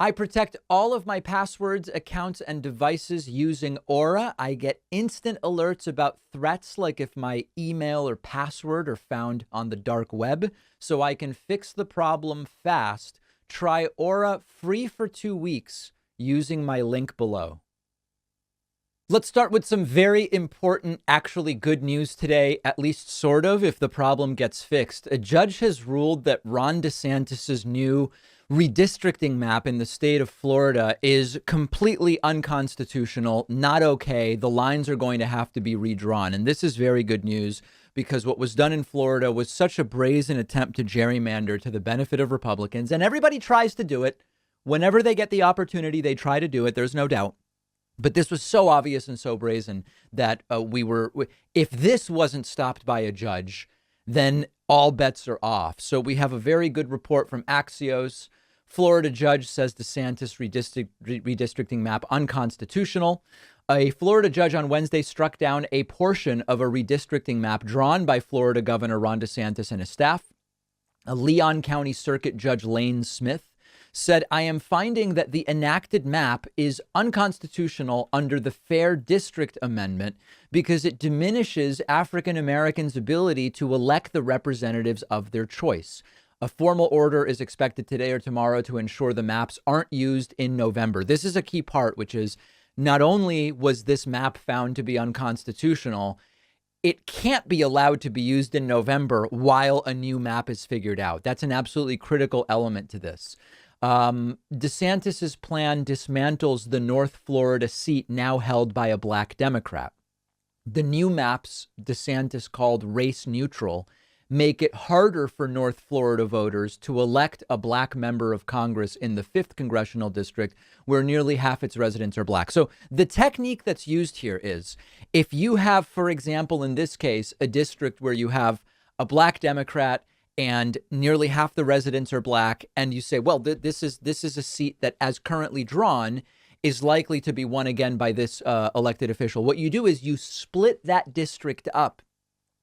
I protect all of my passwords, accounts, and devices using Aura. I get instant alerts about threats, like if my email or password are found on the dark web, so I can fix the problem fast. Try Aura free for 2 weeks using my link below. Let's start with some very important, actually good news today, at least sort of, if the problem gets fixed. A judge has ruled that Ron DeSantis's new redistricting map in the state of Florida is completely unconstitutional, not okay. The lines are going to have to be redrawn. And this is very good news because what was done in Florida was such a brazen attempt to gerrymander to the benefit of Republicans. And everybody tries to do it. Whenever they get the opportunity, they try to do it. There's no doubt. But this was so obvious and so brazen that if this wasn't stopped by a judge, then all bets are off. So we have a very good report from Axios. Florida judge says DeSantis redistricting map unconstitutional. A Florida judge on Wednesday struck down a portion of a redistricting map drawn by Florida Governor Ron DeSantis and his staff. A Leon County Circuit Judge Lane Smith said, I am finding that the enacted map is unconstitutional under the Fair District Amendment because it diminishes African Americans' ability to elect the representatives of their choice. A formal order is expected today or tomorrow to ensure the maps aren't used in November. This is a key part, which is not only was this map found to be unconstitutional, it can't be allowed to be used in November while a new map is figured out. That's an absolutely critical element to this. DeSantis's plan dismantles the North Florida seat now held by a black Democrat. The new maps DeSantis called race neutral make it harder for North Florida voters to elect a black member of Congress in the 5th congressional district, where nearly half its residents are black. So the technique that's used here is if you have, for example, in this case, a district where you have a black Democrat and nearly half the residents are black, and you say, well, this is a seat that, as currently drawn, is likely to be won again by this elected official. What you do is you split that district up,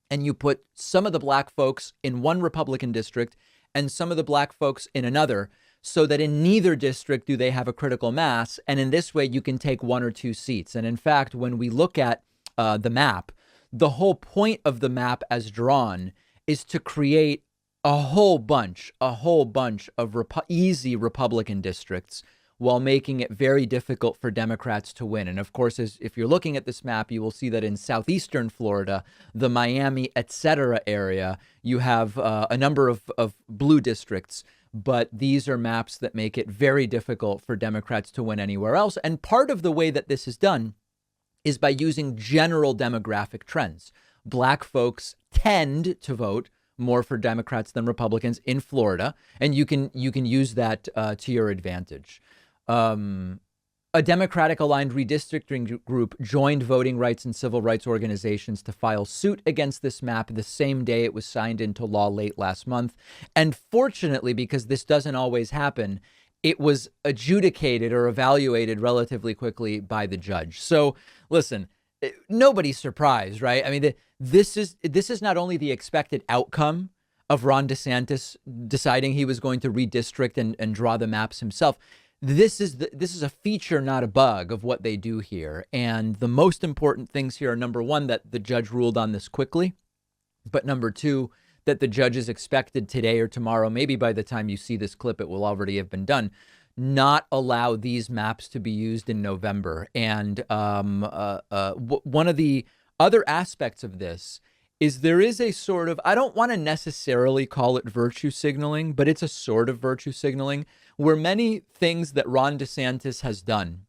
and you put some of the black folks in one Republican district and some of the black folks in another, so that in neither district do they have a critical mass. And in this way, you can take 1 or 2 seats. And in fact, when we look at the map, the whole point of the map as drawn is to create a whole bunch of easy Republican districts while making it very difficult for Democrats to win. And of course, if you're looking at this map, you will see that in southeastern Florida, the Miami, et cetera area, you have a number of blue districts. But these are maps that make it very difficult for Democrats to win anywhere else. And part of the way that this is done is by using general demographic trends. Black folks tend to vote more for Democrats than Republicans in Florida, and you can use that to your advantage. A Democratic-aligned redistricting group joined voting rights and civil rights organizations to file suit against this map the same day it was signed into law late last month. And fortunately, because this doesn't always happen, it was adjudicated or evaluated relatively quickly by the judge. So listen, nobody's surprised, right? I mean, this is not only the expected outcome of Ron DeSantis deciding he was going to redistrict and draw the maps himself. This is a feature, not a bug, of what they do here. And the most important things here are, number one, that the judge ruled on this quickly. But number two, that the judge is expected today or tomorrow, maybe by the time you see this clip, it will already have been done, not allow these maps to be used in November. And one of the other aspects of this is there is a sort of, I don't want to necessarily call it virtue signaling, but it's a sort of virtue signaling where many things that Ron DeSantis has done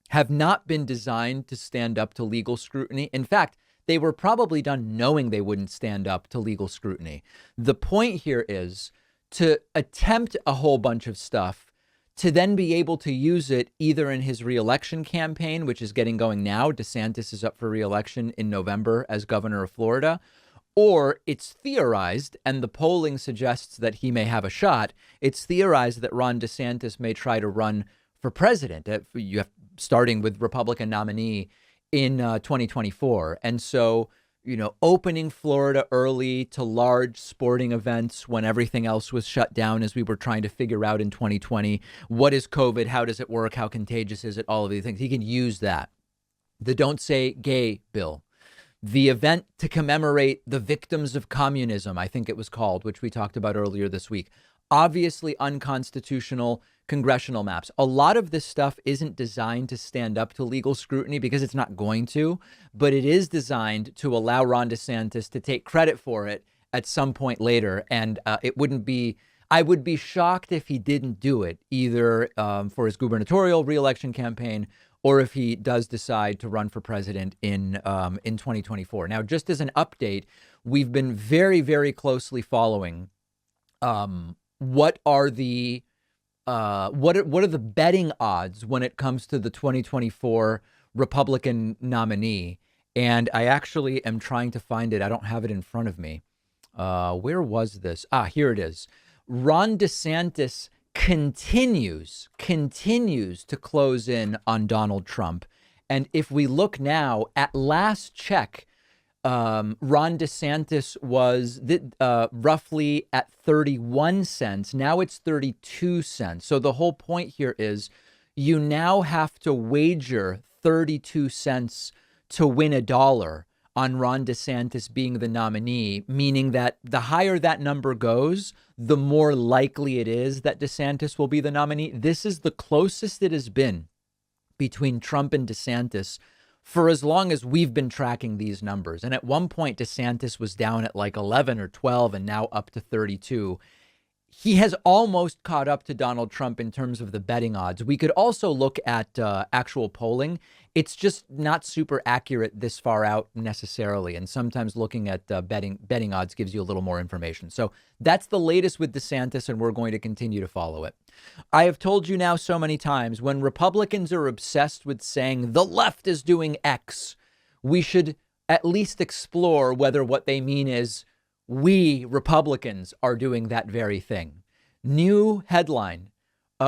have not been designed to stand up to legal scrutiny. In fact, they were probably done knowing they wouldn't stand up to legal scrutiny. The point here is to attempt a whole bunch of stuff to then be able to use it either in his reelection campaign, which is getting going now. DeSantis is up for reelection in November as governor of Florida, or it's theorized, and the polling suggests that he may have a shot. It's theorized that Ron DeSantis may try to run for president, starting with Republican nominee in 2024. And so opening Florida early to large sporting events when everything else was shut down as we were trying to figure out in 2020, what is COVID? How does it work? How contagious is it? All of these things. He can use that. The Don't Say Gay bill. The event to commemorate the victims of communism, I think it was called, which we talked about earlier this week. Obviously unconstitutional congressional maps. A lot of this stuff isn't designed to stand up to legal scrutiny because it's not going to, but it is designed to allow Ron DeSantis to take credit for it at some point later. And I would be shocked if he didn't do it, either for his gubernatorial reelection campaign or if he does decide to run for president in 2024. Now, just as an update, we've been very, very closely following what are the betting odds when it comes to the 2024 Republican nominee. And I actually am trying to find it. I don't have it in front of me. Where was this? Here it is. Ron DeSantis continues to close in on Donald Trump. And if we look now at last check, Ron DeSantis was roughly at 31 cents. Now it's 32 cents. So the whole point here is you now have to wager 32 cents to win $1 on Ron DeSantis being the nominee, meaning that the higher that number goes, the more likely it is that DeSantis will be the nominee. This is the closest it has been between Trump and DeSantis for as long as we've been tracking these numbers. And at one point, DeSantis was down at like 11 or 12 and now up to 32. He has almost caught up to Donald Trump in terms of the betting odds. We could also look at actual polling. It's just not super accurate this far out necessarily. And sometimes looking at betting odds gives you a little more information. So that's the latest with DeSantis, and we're going to continue to follow it. I have told you now so many times, when Republicans are obsessed with saying the left is doing X, we should at least explore whether what they mean is we Republicans are doing that very thing. New headline.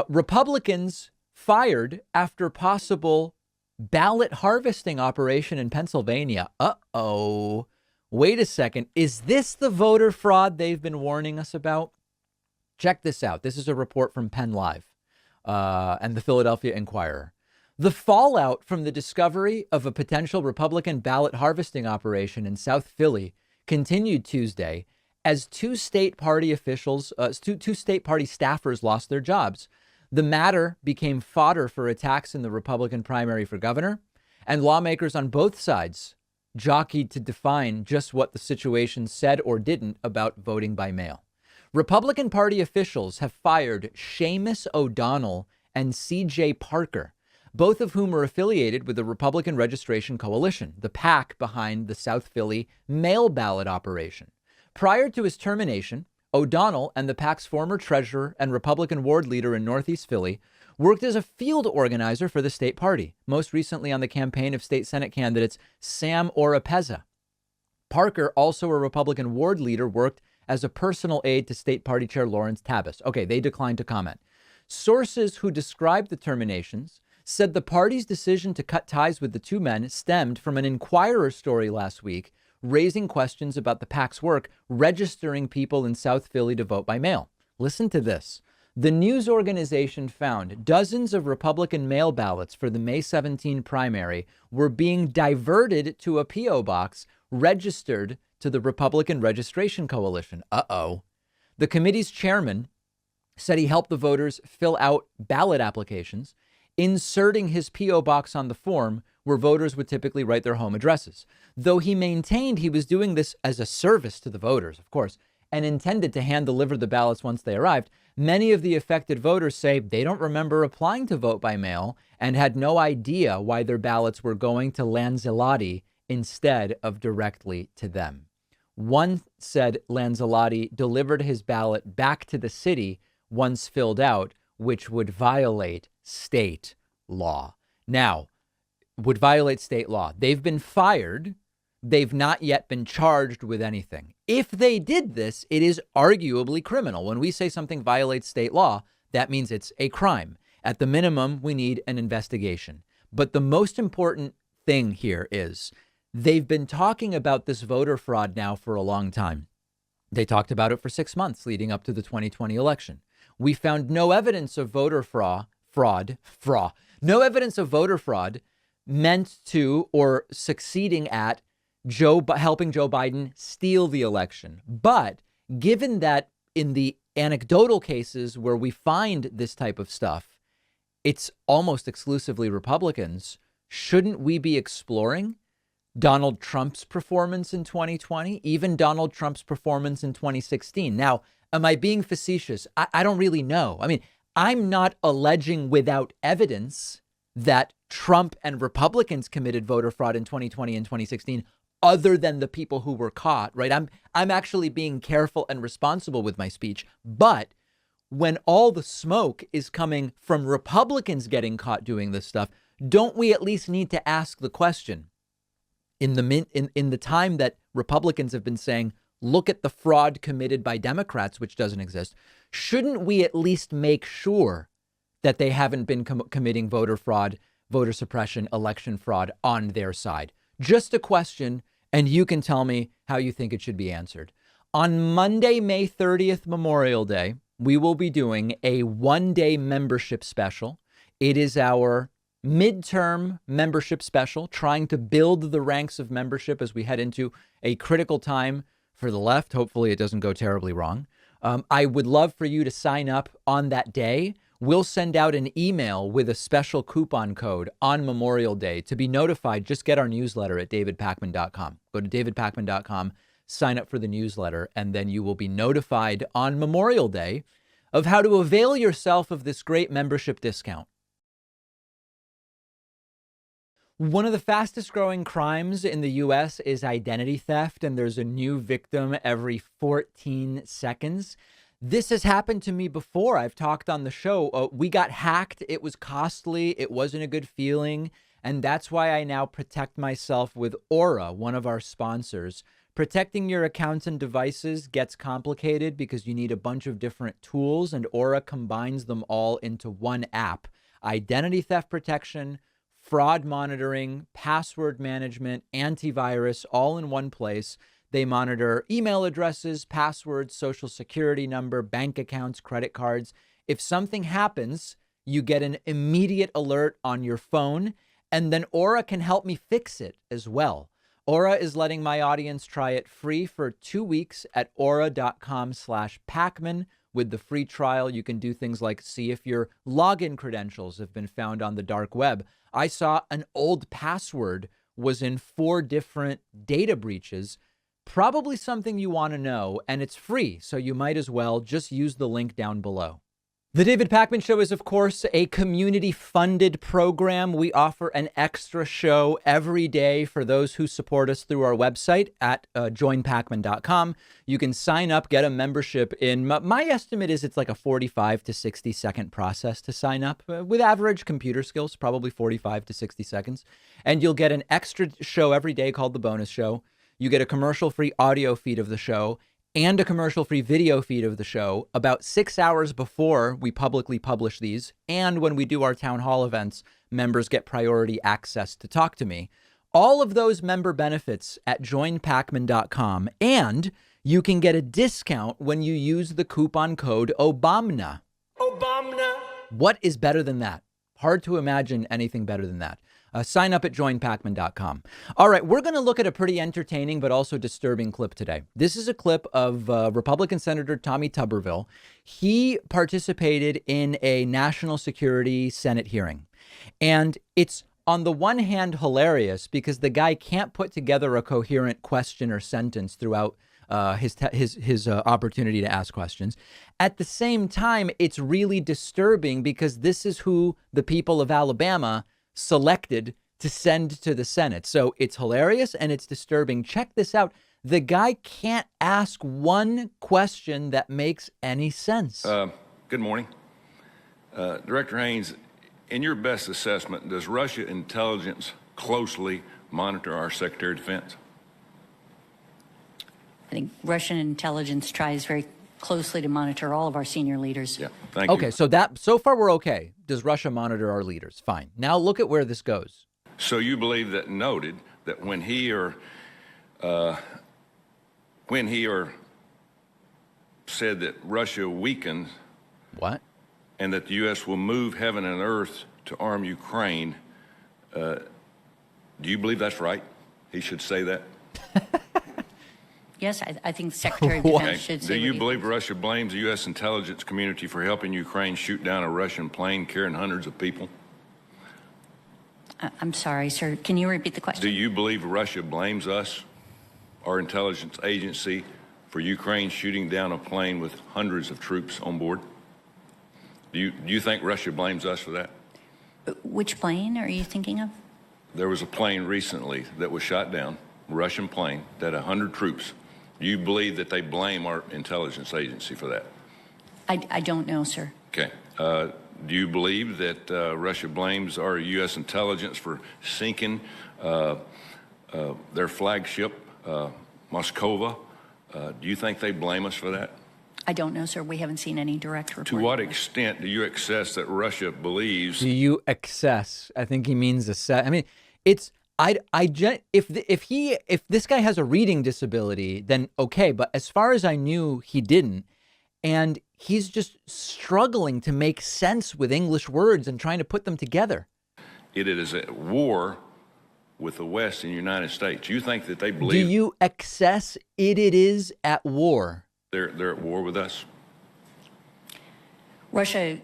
Republicans fired after possible ballot harvesting operation in Pennsylvania. Uh-oh. Wait a second. Is this the voter fraud they've been warning us about? Check this out. This is a report from Penn Live and the Philadelphia Inquirer. The fallout from the discovery of a potential Republican ballot harvesting operation in South Philly continued Tuesday as two state party staffers lost their jobs. The matter became fodder for attacks in the Republican primary for governor, and lawmakers on both sides jockeyed to define just what the situation said or didn't about voting by mail. Republican Party officials have fired Seamus O'Donnell and C.J. Parker, both of whom are affiliated with the Republican Registration Coalition, the PAC behind the South Philly mail ballot operation. Prior to his termination, O'Donnell and the PAC's former treasurer and Republican ward leader in Northeast Philly worked as a field organizer for the state party, most recently on the campaign of state Senate candidates Sam Oropeza. Parker, also a Republican ward leader, worked as a personal aide to state party chair Lawrence Tabbas. Okay, they declined to comment. Sources who described the terminations said the party's decision to cut ties with the two men stemmed from an Inquirer story last week, raising questions about the PAC's work registering people in South Philly to vote by mail. Listen to this. The news organization found dozens of Republican mail ballots for the May 17 primary were being diverted to a P.O. box registered to the Republican Registration Coalition. Uh-oh. The committee's chairman said he helped the voters fill out ballot applications, inserting his P.O. box on the form where voters would typically write their home addresses, though he maintained he was doing this as a service to the voters, of course, and intended to hand deliver the ballots once they arrived. Many of the affected voters say they don't remember applying to vote by mail and had no idea why their ballots were going to Lanzelotti instead of directly to them. One said Lanzelotti delivered his ballot back to the city once filled out, which would violate state law. Now, would violate state law. They've been fired. They've not yet been charged with anything. If they did this, it is arguably criminal. When we say something violates state law, that means it's a crime. At the minimum, we need an investigation. But the most important thing here is They've been talking about this voter fraud now for a long time. They talked about it for 6 months leading up to the 2020 election. We found no evidence of voter no evidence of voter fraud meant to or succeeding at helping Joe Biden steal the election. But given that in the anecdotal cases where we find this type of stuff, it's almost exclusively Republicans, shouldn't we be exploring Donald Trump's performance in 2020, even Donald Trump's performance in 2016? Now, am I being facetious? I don't really know. I mean, I'm not alleging without evidence that Trump and Republicans committed voter fraud in 2020 and 2016, other than the people who were caught, right? I'm actually being careful and responsible with my speech. But when all the smoke is coming from Republicans getting caught doing this stuff, don't we at least need to ask the question? In the time that Republicans have been saying, look at the fraud committed by Democrats, which doesn't exist, shouldn't we at least make sure that they haven't been committing voter fraud, voter suppression, election fraud on their side? Just a question, and you can tell me how you think it should be answered. On Monday, May 30th, Memorial Day, we will be doing a one-day membership special. It is our midterm membership special, trying to build the ranks of membership as we head into a critical time for the left. Hopefully it doesn't go terribly wrong. I would love for you to sign up on that day. We'll send out an email with a special coupon code on Memorial Day. To be notified, just get our newsletter at davidpakman.com. Go to davidpakman.com, sign up for the newsletter, and then you will be notified on Memorial Day of how to avail yourself of this great membership discount. One of the fastest growing crimes in the U.S. is identity theft, and there's a new victim every 14 seconds. This has happened to me before. I've talked on the show. We got hacked. It was costly. It wasn't a good feeling. And that's why I now protect myself with Aura, one of our sponsors. Protecting your accounts and devices gets complicated because you need a bunch of different tools, and Aura combines them all into one app. Identity theft protection, fraud monitoring, password management, antivirus, all in one place. They monitor email addresses, passwords, social security number, bank accounts, credit cards. If something happens, you get an immediate alert on your phone, and then Aura can help me fix it as well. Aura is letting my audience try it free for 2 weeks at aura.com/Pakman. With the free trial, you can do things like see if your login credentials have been found on the dark web. I saw an old password was in 4 different data breaches. Probably something you want to know, and it's free, so you might as well just use the link down below. The David Pakman Show is, of course, a community-funded program. We offer an extra show every day for those who support us through our website at joinpakman.com. You can sign up, get a membership in, my estimate is it's like a 45 to 60 second process to sign up. With average computer skills, probably 45 to 60 seconds. And you'll get an extra show every day called the bonus show. You get a commercial-free audio feed of the show and a commercial-free video feed of the show about 6 hours before we publicly publish these. And when we do our town hall events, members get priority access to talk to me. All of those member benefits at joinpakman.com. And you can get a discount when you use the coupon code OBAMNA. OBAMNA. What is better than that? Hard to imagine anything better than that. Sign up at joinpakman.com. All right, we're going to look at a pretty entertaining but also disturbing clip today. This is a clip of Republican Senator Tommy Tuberville. He participated in a national security Senate hearing. And it's on the one hand hilarious because the guy can't put together a coherent question or sentence throughout his opportunity to ask questions. At the same time, it's really disturbing because this is who the people of Alabama selected to send to the Senate. So it's hilarious and it's disturbing. Check this out. The guy can't ask one question that makes any sense. Good morning. Director Haynes, in your best assessment, does Russia intelligence closely monitor our Secretary of Defense? I think Russian intelligence tries very closely to monitor all of our senior leaders. Yeah, thank you. Okay, so far we're okay. Does Russia monitor our leaders? Fine. Now look at where this goes. So you believe that noted that when he or said that Russia weakened What? and that the U.S. will move heaven and earth to arm Ukraine, do you believe that's right? He should say that? Yes, I think the Secretary of Defense should say Do you what he believe thinks. Russia blames the U.S. intelligence community for helping Ukraine shoot down a Russian plane carrying hundreds of people? I'm sorry, sir. Can you repeat the question? Do you believe Russia blames us, our intelligence agency, for Ukraine shooting down a plane with hundreds of troops on board? Do you think Russia blames us for that? Which plane are you thinking of? There was a plane recently that was shot down, a Russian plane, that 100 troops. Do you believe that they blame our intelligence agency for that? I don't know, sir. Okay. Do you believe that Russia blames our U.S. intelligence for sinking their flagship, Moskova? Do you think they blame us for that? I don't know, sir. We haven't seen any direct report. To what extent do you access that Russia believes? Do you access? I think he means assess. I mean, it's if this guy has a reading disability, then okay. But as far as I knew, he didn't, and he's just struggling to make sense with English words and trying to put them together. It is at war with the West and the United States. You think that they believe Do you access it is at war? they're at war with us? Russia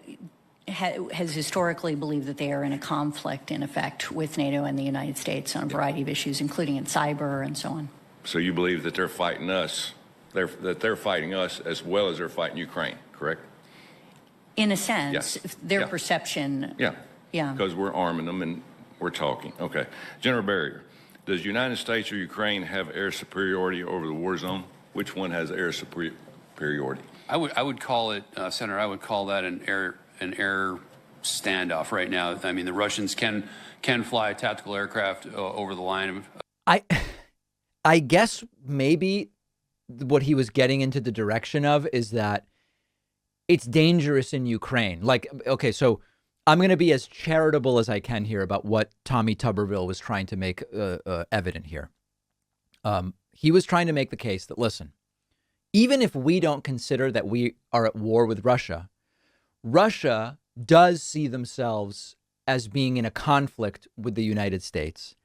has historically believed that they are in a conflict, in effect, with NATO and the United States on a variety of issues, including in cyber and so on. So you believe that they're fighting us, that they're fighting us as well as they're fighting Ukraine, correct? In a sense, Yes. their Yeah. perception. Yeah. Yeah. Because we're arming them and we're talking. Okay. General Barrier, does the United States or Ukraine have air superiority over the war zone? Which one has air superiority? I would call it, Senator, I would call that an air standoff right now. I mean, the Russians can fly tactical aircraft over the line. I guess maybe what he was getting into the direction of is that it's dangerous in Ukraine. Like, okay, so I'm going to be as charitable as I can here about what Tommy Tuberville was trying to make evident here. He was trying to make the case that, listen, even if we don't consider that we are at war with Russia, Russia does see themselves as being in a conflict with the United States.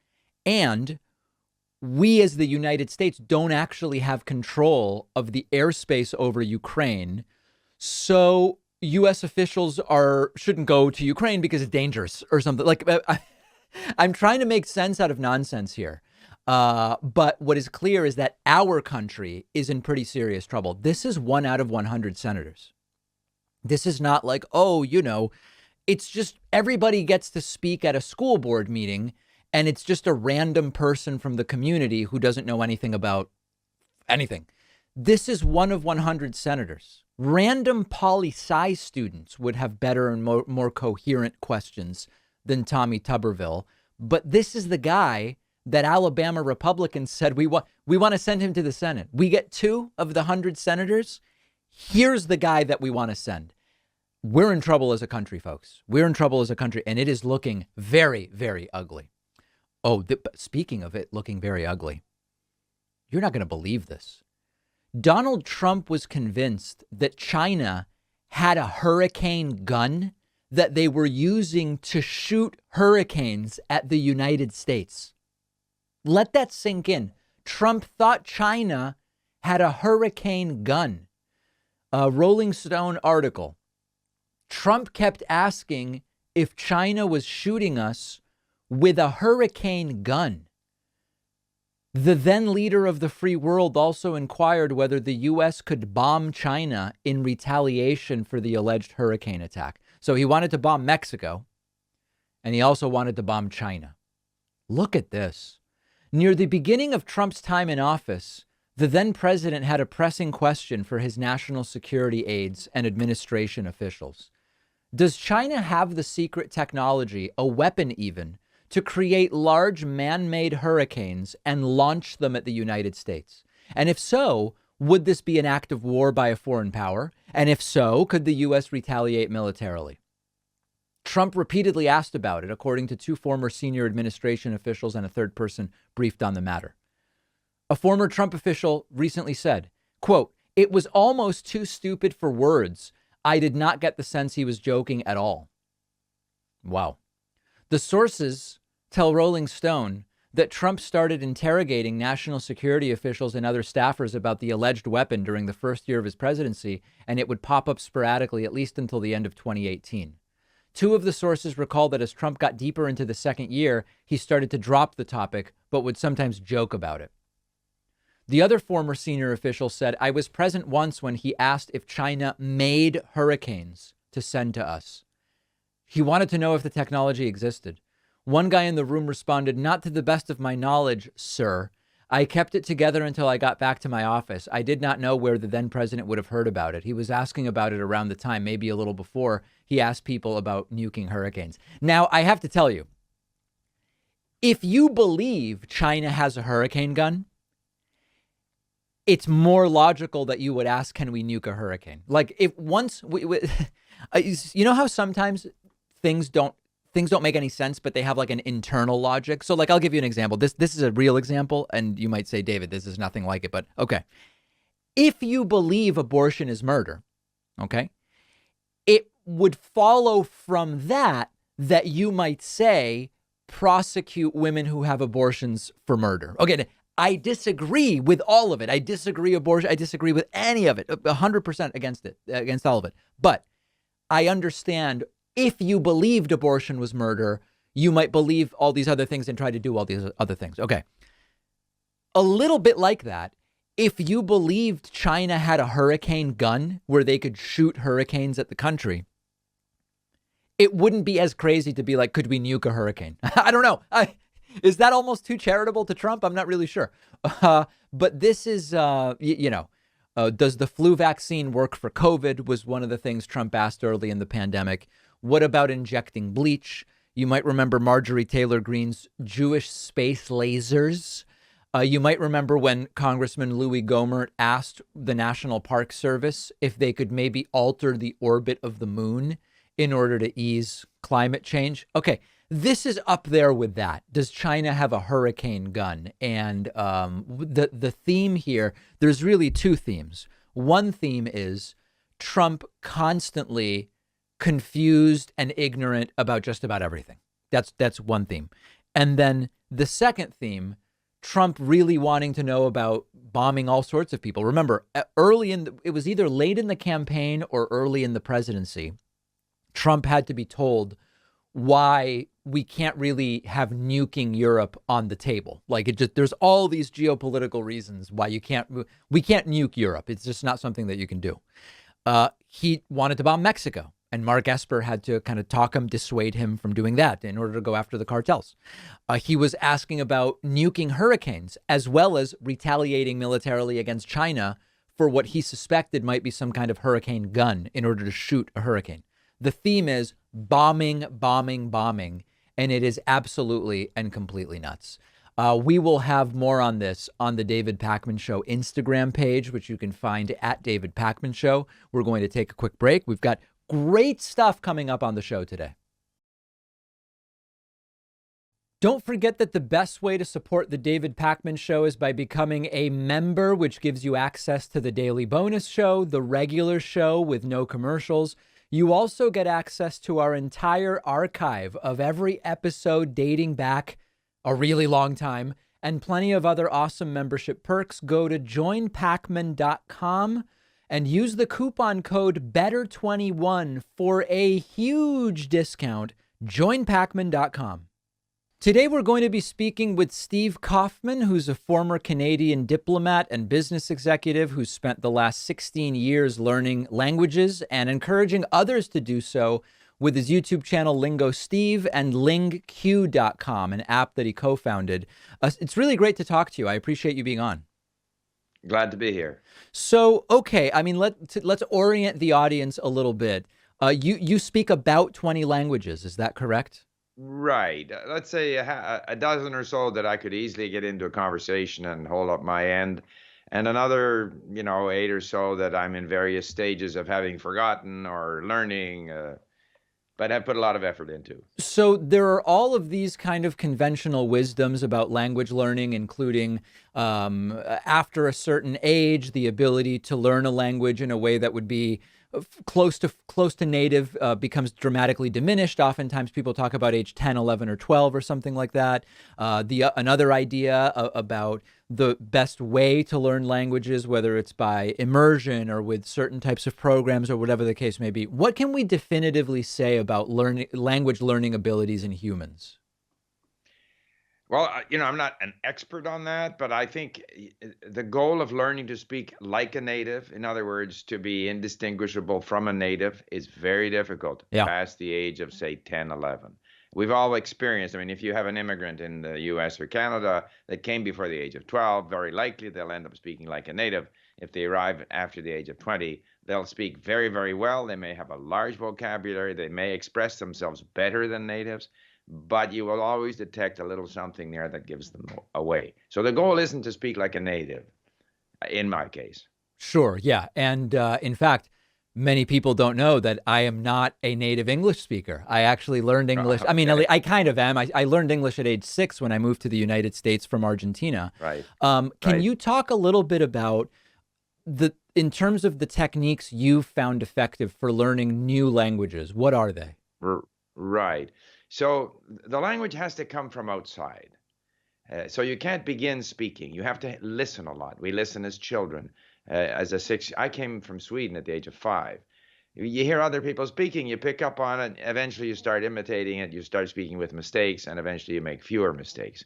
And we as the United States don't actually have control of the airspace over Ukraine. So U.S. officials shouldn't go to Ukraine because it's dangerous or something. Like, I'm trying to make sense out of nonsense here. But what is clear is that our country is in pretty serious trouble. This is 1 out of 100 senators. This is not like, oh, it's just everybody gets to speak at a school board meeting and it's just a random person from the community who doesn't know anything about anything. This is 1 of 100 senators. Random poli-sci students would have better and more coherent questions than Tommy Tuberville. But this is the guy that Alabama Republicans said we want to send him to the Senate. We get 2 of the 100 senators. Here's the guy that we want to send. We're in trouble as a country, folks. We're in trouble as a country, and it is looking very, very ugly. Oh, speaking of it looking very ugly, you're not going to believe this. Donald Trump was convinced that China had a hurricane gun that they were using to shoot hurricanes at the United States. Let that sink in. Trump thought China had a hurricane gun. A Rolling Stone article. Trump kept asking if China was shooting us with a hurricane gun. The then leader of the free world also inquired whether the U.S. could bomb China in retaliation for the alleged hurricane attack. So he wanted to bomb Mexico, and he also wanted to bomb China. Look at this. Near the beginning of Trump's time in office, the then president had a pressing question for his national security aides and administration officials. Does China have the secret technology, a weapon even, to create large man-made hurricanes and launch them at the United States? And if so, would this be an act of war by a foreign power? And if so, could the U.S. retaliate militarily? Trump repeatedly asked about it, according to 2 former senior administration officials and a third person briefed on the matter. A former Trump official recently said, quote, "It was almost too stupid for words. I did not get the sense he was joking at all." Wow. The sources tell Rolling Stone that Trump started interrogating national security officials and other staffers about the alleged weapon during the first year of his presidency, and it would pop up sporadically at least until the end of 2018. 2 of the sources recall that as Trump got deeper into the second year, he started to drop the topic, but would sometimes joke about it. The other former senior official said, "I was present once when he asked if China made hurricanes to send to us. He wanted to know if the technology existed. One guy in the room responded, 'Not to the best of my knowledge, sir. I kept it together until I got back to my office. I did not know where the then president would have heard about it.' He was asking about it around the time, maybe a little before, he asked people about nuking hurricanes." Now, I have to tell you, if you believe China has a hurricane gun, it's more logical that you would ask, can we nuke a hurricane? Like if once you know how sometimes things don't make any sense, but they have like an internal logic. So like, I'll give you an example. This is a real example. And you might say, David, this is nothing like it, but okay. If you believe abortion is murder, okay, it would follow from that you might say prosecute women who have abortions for murder. Okay. I disagree with all of it. I disagree abortion. I disagree with any of it. 100% against it, against all of it. But I understand if you believed abortion was murder, you might believe all these other things and try to do all these other things. Okay. A little bit like that. If you believed China had a hurricane gun where they could shoot hurricanes at the country, it wouldn't be as crazy to be like, could we nuke a hurricane? I don't know. Is that almost too charitable to Trump? I'm not really sure. But this is, does the flu vaccine work for COVID was one of the things Trump asked early in the pandemic. What about injecting bleach? You might remember Marjorie Taylor Greene's Jewish space lasers. You might remember when Congressman Louis Gohmert asked the National Park Service if they could maybe alter the orbit of the moon in order to ease climate change. Okay. This is up there with that. Does China have a hurricane gun? And the theme here, there's really 2 themes. One theme is Trump constantly confused and ignorant about just about everything. That's one theme. And then the second theme, Trump really wanting to know about bombing all sorts of people. Remember, it was either late in the campaign or early in the presidency. Trump had to be told why we can't really have nuking Europe on the table. Like there's all these geopolitical reasons why we can't nuke Europe. It's just not something that you can do. He wanted to bomb Mexico, and Mark Esper had to kind of dissuade him from doing that in order to go after the cartels. He was asking about nuking hurricanes, as well as retaliating militarily against China for what he suspected might be some kind of hurricane gun in order to shoot a hurricane. The theme is bombing, bombing, bombing, and it is absolutely and completely nuts. We will have more on this on the David Pakman Show Instagram page, which you can find at David Pakman Show. We're going to take a quick break. We've got great stuff coming up on the show today. Don't forget that the best way to support the David Pakman Show is by becoming a member, which gives you access to the daily bonus show, the regular show with no commercials. You also get access to our entire archive of every episode dating back a really long time and plenty of other awesome membership perks. Go to joinpakman.com and use the coupon code BETTER21 for a huge discount. Joinpakman.com. Today, we're going to be speaking with Steve Kaufmann, who's a former Canadian diplomat and business executive who's spent the last 16 years learning languages and encouraging others to do so with his YouTube channel, Lingo Steve, and lingq.com, an app that he co-founded. It's really great to talk to you. I appreciate you being on. Glad to be here. So, okay, I mean, let's orient the audience a little bit. You speak about 20 languages, is that correct? Right. Let's say a dozen or so that I could easily get into a conversation and hold up my end, and another, 8 or so that I'm in various stages of having forgotten or learning. but I've put a lot of effort into. So there are all of these kind of conventional wisdoms about language learning, including after a certain age, the ability to learn a language in a way that would be close to native becomes dramatically diminished. Oftentimes people talk about age 10, 11, or 12 or something like that. Another idea about the best way to learn languages, whether it's by immersion or with certain types of programs or whatever the case may be. What can we definitively say about language learning abilities in humans? Well, I'm not an expert on that, but I think the goal of learning to speak like a native, in other words, to be indistinguishable from a native, is very difficult past the age of, say, 10, 11. We've all experienced, I mean, if you have an immigrant in the US or Canada that came before the age of 12, very likely they'll end up speaking like a native. If they arrive after the age of 20, they'll speak very, very well. They may have a large vocabulary. They may express themselves better than natives, but you will always detect a little something there that gives them away. So the goal isn't to speak like a native, in my case. Sure, yeah. And in fact, many people don't know that I am not a native English speaker. I actually learned English. I mean, I kind of am. I learned English at age 6 when I moved to the United States from Argentina. Right. Can you talk a little bit about in terms of the techniques you've found effective for learning new languages? What are they? Right. So the language has to come from outside. So you can't begin speaking. You have to listen a lot. We listen as children. I came from Sweden at the age of 5. You hear other people speaking, you pick up on it. Eventually you start imitating it. You start speaking with mistakes, and eventually you make fewer mistakes.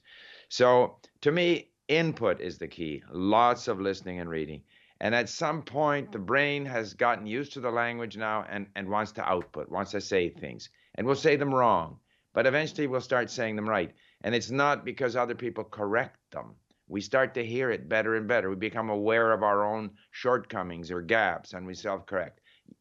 So to me, input is the key. Lots of listening and reading. And at some point, the brain has gotten used to the language now and wants to output, wants to say things. And we'll say them wrong, but eventually we'll start saying them right. And it's not because other people correct them. We start to hear it better and better. We become aware of our own shortcomings or gaps, and we self-correct.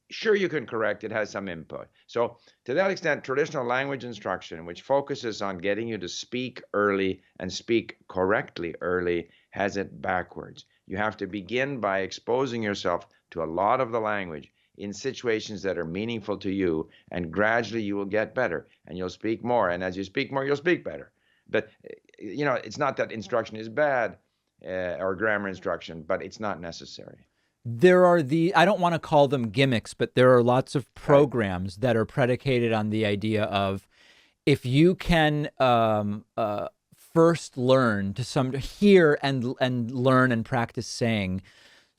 Sure, you can correct. It has some input. So to that extent, traditional language instruction, which focuses on getting you to speak early and speak correctly early, has it backwards. You have to begin by exposing yourself to a lot of the language in situations that are meaningful to you, and gradually you will get better and you'll speak more. And as you speak more, you'll speak better. But, it's not that instruction is bad or grammar instruction, but it's not necessary. There are I don't want to call them gimmicks, but there are lots of programs that are predicated on the idea of if you can first learn to hear and learn and practice saying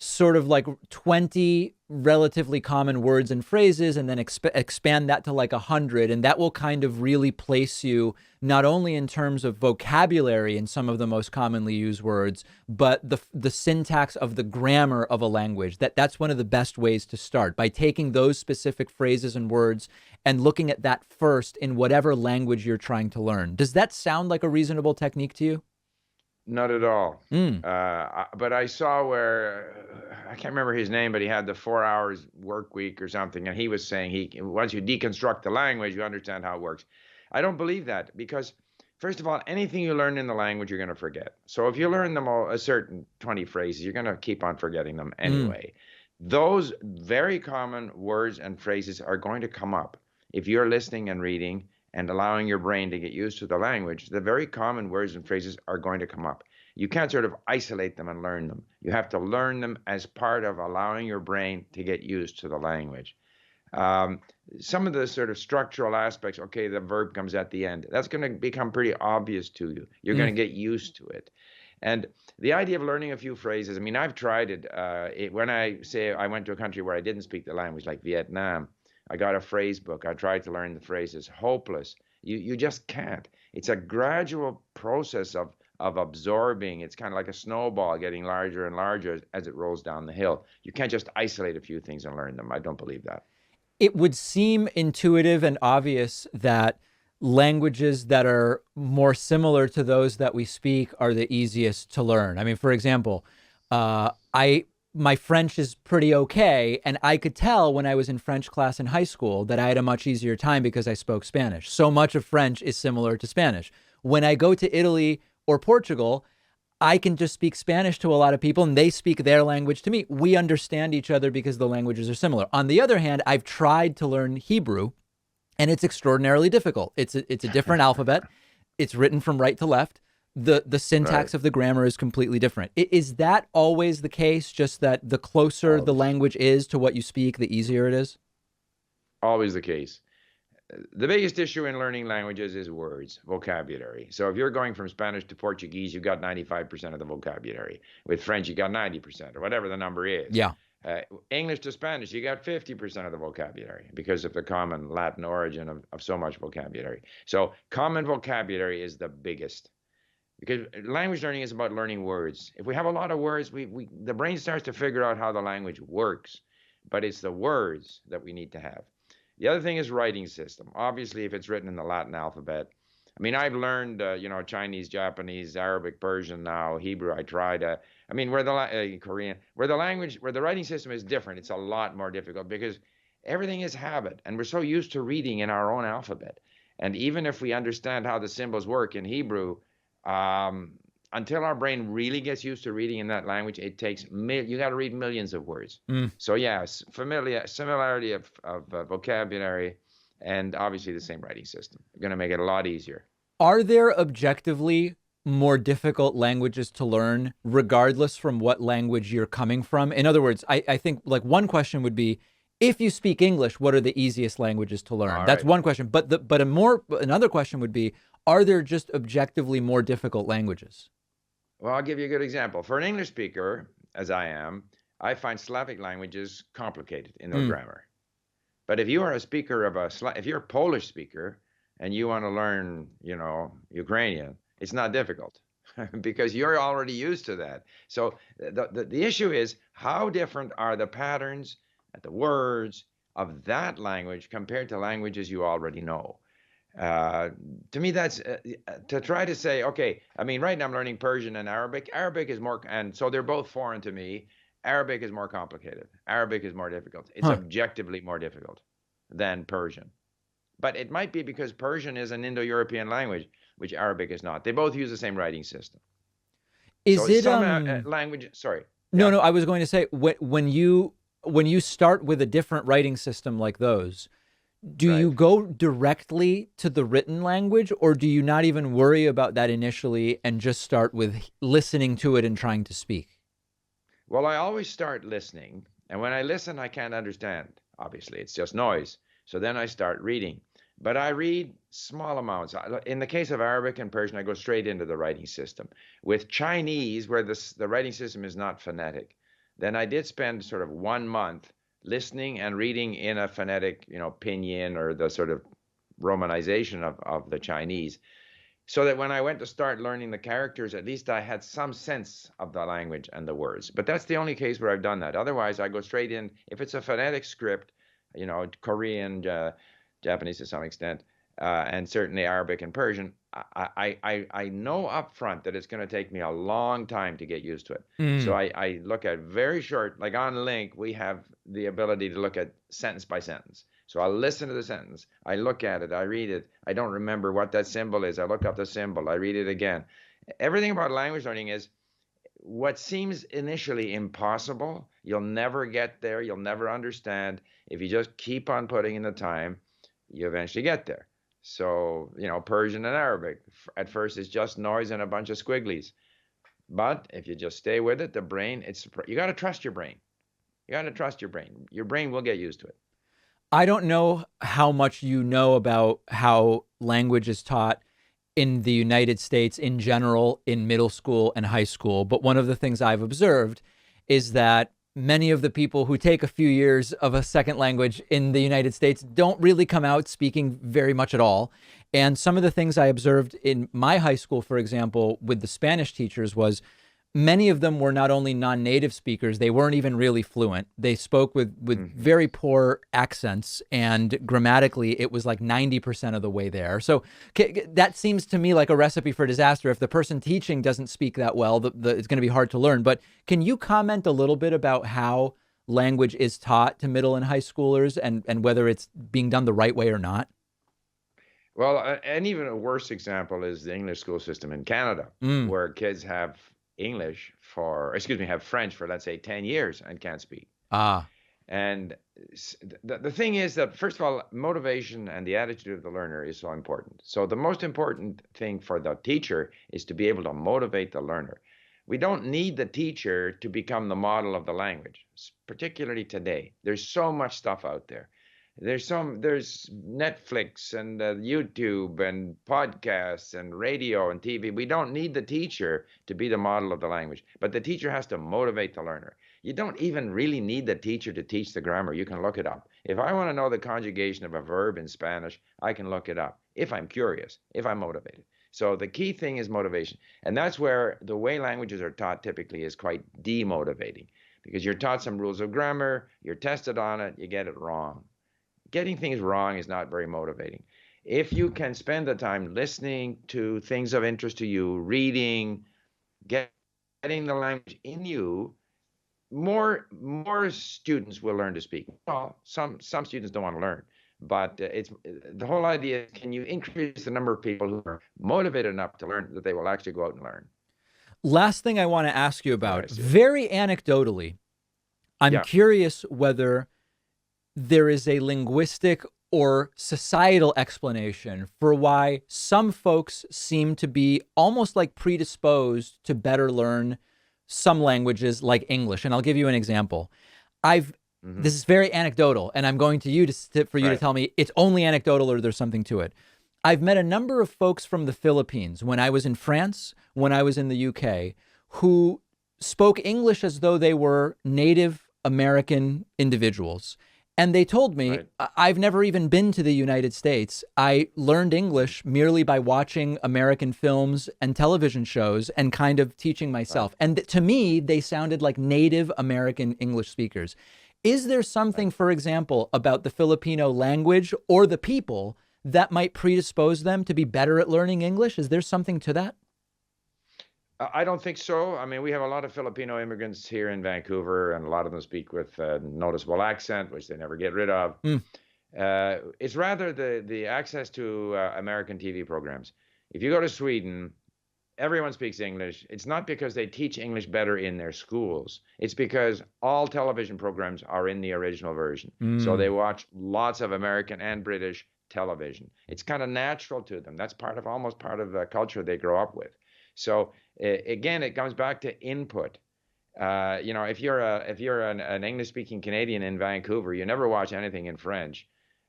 sort of like 20 relatively common words and phrases, and then expand that to like 100. And that will kind of really place you not only in terms of vocabulary in some of the most commonly used words, but the syntax of the grammar of a language. That's one of the best ways to start, by taking those specific phrases and words and looking at that first in whatever language you're trying to learn. Does that sound like a reasonable technique to you? Not at all. But I saw where, I can't remember his name, but he had the 4 hours work week or something. And he was saying once you deconstruct the language, you understand how it works. I don't believe that, because first of all, anything you learn in the language, you're going to forget. So if you learn them all, a certain 20 phrases, you're going to keep on forgetting them anyway. Those very common words and phrases are going to come up. If you're listening and reading and allowing your brain to get used to the language, the very common words and phrases are going to come up. You can't sort of isolate them and learn them. You have to learn them as part of allowing your brain to get used to the language. Some of the sort of structural aspects, okay, the verb comes at the end. That's going to become pretty obvious to you. You're going to get used to it. And the idea of learning a few phrases, I mean, I've tried it. When I say I went to a country where I didn't speak the language, like Vietnam, I got a phrase book. I tried to learn the phrases. Hopeless. You just can't. It's a gradual process of absorbing. It's kind of like a snowball getting larger and larger as it rolls down the hill. You can't just isolate a few things and learn them. I don't believe that. It would seem intuitive and obvious that languages that are more similar to those that we speak are the easiest to learn. I mean, for example, my French is pretty okay, and I could tell when I was in French class in high school that I had a much easier time because I spoke Spanish. So much of French is similar to Spanish. When I go to Italy or Portugal, I can just speak Spanish to a lot of people and they speak their language to me. We understand each other because the languages are similar. On the other hand, I've tried to learn Hebrew and it's extraordinarily difficult. It's a different alphabet. It's written from right to left. The syntax of the grammar is completely different. Is that always the case? Just that the closer the language is to what you speak, the easier it is? Always the case. The biggest issue in learning languages is words, vocabulary. So if you're going from Spanish to Portuguese, you got 95% of the vocabulary. With French, you got 90%, or whatever the number is. Yeah. English to Spanish, you got 50% of the vocabulary because of the common Latin origin of so much vocabulary. So common vocabulary is the biggest. Because language learning is about learning words. If we have a lot of words, the brain starts to figure out how the language works. But it's the words that we need to have. The other thing is writing system. Obviously, if it's written in the Latin alphabet, I mean, I've learned, Chinese, Japanese, Arabic, Persian now, Hebrew. I tried. Korean, where the writing system is different. It's a lot more difficult because everything is habit, and we're so used to reading in our own alphabet. And even if we understand how the symbols work in Hebrew, until our brain really gets used to reading in that language, it takes you got to read millions of words. So yes, similarity of vocabulary, and obviously the same writing system. We're going to make it a lot easier. Are there objectively more difficult languages to learn, regardless from what language you're coming from? In other words, I think like one question would be, if you speak English, what are the easiest languages to learn? That's one question. But another question would be, are there just objectively more difficult languages? Well, I'll give you a good example. For an English speaker, as I am, I find Slavic languages complicated in their grammar. But if you are a speaker if you're a Polish speaker and you want to learn, Ukrainian, it's not difficult because you're already used to that. So the issue is, how different are the patterns and the words of that language compared to languages you already know? To me, that's to try to say, okay, I mean, right now I'm learning Persian and Arabic. Arabic is more, and so they're both foreign to me. Arabic is more complicated. Arabic is more difficult. It's objectively more difficult than Persian. But it might be because Persian is an Indo-European language, which Arabic is not. They both use the same writing system. Language? Sorry. No. I was going to say, when you start with a different writing system like those, do you go directly to the written language, or do you not even worry about that initially and just start with listening to it and trying to speak? Well, I always start listening. And when I listen, I can't understand. Obviously, it's just noise. So then I start reading. But I read small amounts. In the case of Arabic and Persian, I go straight into the writing system. With Chinese, where the writing system is not phonetic, then I did spend sort of 1 month listening and reading in a phonetic, pinyin, or the sort of romanization of the Chinese, so that when I went to start learning the characters, at least I had some sense of the language and the words. But that's the only case where I've done that. Otherwise, I go straight in. If it's a phonetic script, Korean, Japanese to some extent, and certainly Arabic and Persian, I know up front that it's going to take me a long time to get used to it. So I look at very short, like on Link, we have the ability to look at sentence by sentence. So I'll listen to the sentence, I look at it, I read it, I don't remember what that symbol is, I look up the symbol, I read it again. Everything about language learning is, what seems initially impossible, you'll never get there, you'll never understand. If you just keep on putting in the time, you eventually get there. So, Persian and Arabic, at first it's just noise and a bunch of squigglies. But if you just stay with it, the brain, you got to trust your brain. You got to trust your brain. Your brain will get used to it. I don't know how much you know about how language is taught in the United States in general, in middle school and high school. But one of the things I've observed is that many of the people who take a few years of a second language in the United States don't really come out speaking very much at all. And some of the things I observed in my high school, for example, with the Spanish teachers was many of them were not only non-native speakers, they weren't even really fluent. They spoke with very poor accents, and grammatically it was like 90% of the way there. So that seems to me like a recipe for disaster. If the person teaching doesn't speak that well, it's going to be hard to learn. But can you comment a little bit about how language is taught to middle and high schoolers, and whether it's being done the right way or not? Well, an even a worse example is the English school system in Canada, where kids have French for, let's say, 10 years and can't speak. And the thing is that, first of all, motivation and the attitude of the learner is so important. So the most important thing for the teacher is to be able to motivate the learner. We don't need the teacher to become the model of the language, particularly today. There's so much stuff out there. There's Netflix and YouTube and podcasts and radio and TV. We don't need the teacher to be the model of the language, but the teacher has to motivate the learner. You don't even really need the teacher to teach the grammar. You can look it up. If I want to know the conjugation of a verb in Spanish, I can look it up if I'm curious, if I'm motivated. So the key thing is motivation. And that's where the way languages are taught typically is quite demotivating, because you're taught some rules of grammar, you're tested on it, you get it wrong. Getting things wrong is not very motivating. If you can spend the time listening to things of interest to you, reading, getting the language in you, more students will learn to speak. Well, some students don't want to learn, but it's the whole idea: can you increase the number of people who are motivated enough to learn that they will actually go out and learn? Last thing I want to ask you about, very anecdotally, I'm curious whether there is a linguistic or societal explanation for why some folks seem to be almost like predisposed to better learn some languages like English. And I'll give you an example. This is very anecdotal, and I'm going to you for you to tell me it's only anecdotal or there's something to it. I've met a number of folks from the Philippines when I was in France, when I was in the UK, who spoke English as though they were Native American individuals. And they told me, I've never even been to the United States. I learned English merely by watching American films and television shows and kind of teaching myself. And to me, they sounded like Native American English speakers. Is there something, for example, about the Filipino language or the people that might predispose them to be better at learning English? Is there something to that? I don't think so. I mean, we have a lot of Filipino immigrants here in Vancouver, and a lot of them speak with a noticeable accent, which they never get rid of. It's rather the access to American TV programs. If you go to Sweden, everyone speaks English. It's not because they teach English better in their schools. It's because all television programs are in the original version. So they watch lots of American and British television. It's kind of natural to them. That's almost part of the culture they grow up with. So again, it comes back to input. If you're an English-speaking Canadian in Vancouver, you never watch anything in French,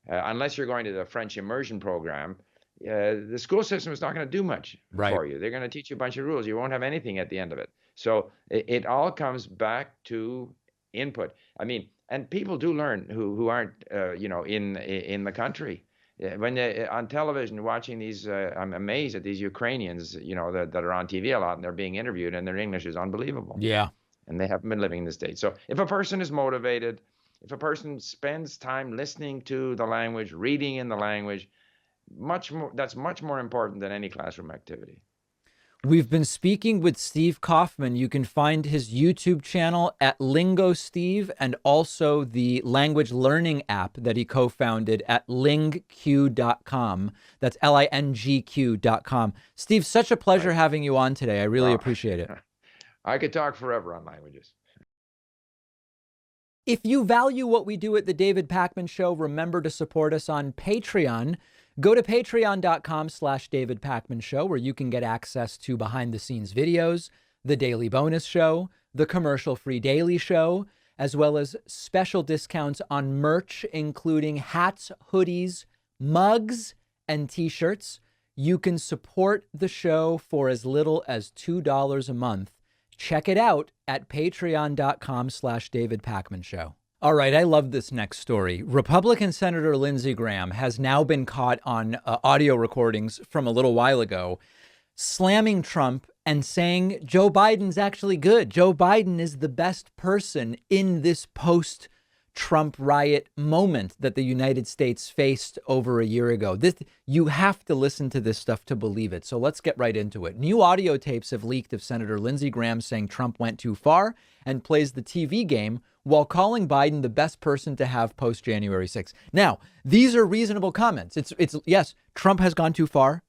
unless you're going to the French immersion program. The school system is not going to do much for you. They're going to teach you a bunch of rules. You won't have anything at the end of it. So it all comes back to input. I mean, and people do learn who aren't in the country. When on television watching these, I'm amazed at these Ukrainians, that are on TV a lot, and they're being interviewed, and their English is unbelievable. Yeah. And they haven't been living in the States. So if a person is motivated, if a person spends time listening to the language, reading in the language, that's much more important than any classroom activity. We've been speaking with Steve Kaufmann. You can find his YouTube channel at Lingo Steve, and also the language learning app that he co-founded at lingq.com. That's LINGQ.com. Steve, such a pleasure having you on today. I really appreciate it. I could talk forever on languages. If you value what we do at The David Pakman Show, remember to support us on Patreon. Go to patreon.com/David Pakman Show, where you can get access to behind-the-scenes videos, the daily bonus show, the commercial-free daily show, as well as special discounts on merch, including hats, hoodies, mugs, and T-shirts. You can support the show for as little as $2 a month. Check it out at patreon.com/David Pakman Show. All right, I love this next story. Republican Senator Lindsey Graham has now been caught on audio recordings from a little while ago, slamming Trump and saying Joe Biden's actually good. Joe Biden is the best person in this post-Trump riot moment that the United States faced over a year ago. You have to listen to this stuff to believe it. So let's get right into it. New audio tapes have leaked of Senator Lindsey Graham saying Trump went too far and plays the TV game while calling Biden the best person to have post-January 6th. Now, these are reasonable comments. It's yes, Trump has gone too far.